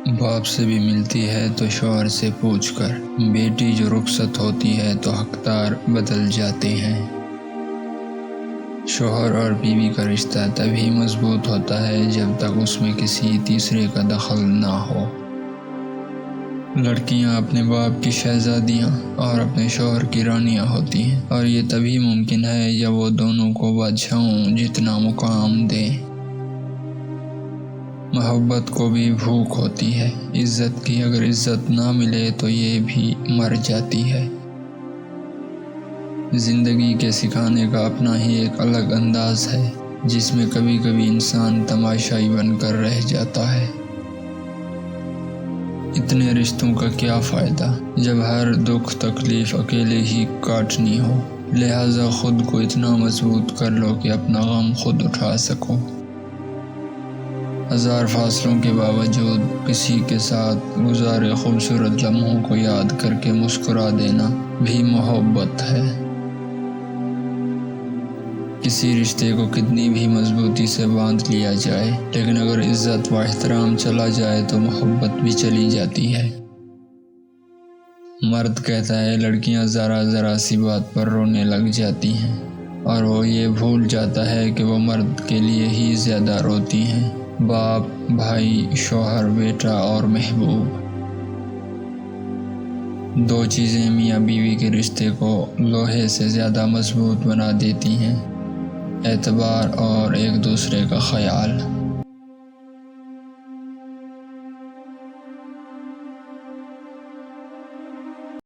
باپ سے بھی ملتی ہے تو شوہر سے پوچھ کر، بیٹی جو رخصت ہوتی ہے تو حقدار بدل جاتے ہیں۔ شوہر اور بیوی کا رشتہ تبھی مضبوط ہوتا ہے جب تک اس میں کسی تیسرے کا دخل نہ ہو۔ لڑکیاں اپنے باپ کی شہزادیاں اور اپنے شوہر کی رانیاں ہوتی ہیں، اور یہ تبھی ممکن ہے جب وہ دونوں کو بادشاہوں جتنا مقام دیں۔ محبت کو بھی بھوک ہوتی ہے عزت کی، اگر عزت نہ ملے تو یہ بھی مر جاتی ہے۔ زندگی کے سکھانے کا اپنا ہی ایک الگ انداز ہے، جس میں کبھی کبھی انسان تماشائی بن کر رہ جاتا ہے۔ اتنے رشتوں کا کیا فائدہ جب ہر دکھ تکلیف اکیلے ہی کاٹنی ہو، لہٰذا خود کو اتنا مضبوط کر لو کہ اپنا غم خود اٹھا سکو۔ ہزار فاصلوں کے باوجود کسی کے ساتھ گزارے خوبصورت لمحوں کو یاد کر کے مسکرا دینا بھی محبت ہے۔ کسی رشتے کو کتنی بھی مضبوطی سے باندھ لیا جائے، لیکن اگر عزت و احترام چلا جائے تو محبت بھی چلی جاتی ہے۔ مرد کہتا ہے لڑکیاں ذرا سی بات پر رونے لگ جاتی ہیں، اور وہ یہ بھول جاتا ہے کہ وہ مرد کے لیے ہی زیادہ روتی ہیں۔ باپ، بھائی، شوہر، بیٹا اور محبوب، دو چیزیں میاں بیوی کے رشتے کو لوہے سے زیادہ مضبوط بنا دیتی ہیں: اعتبار اور ایک دوسرے کا خیال۔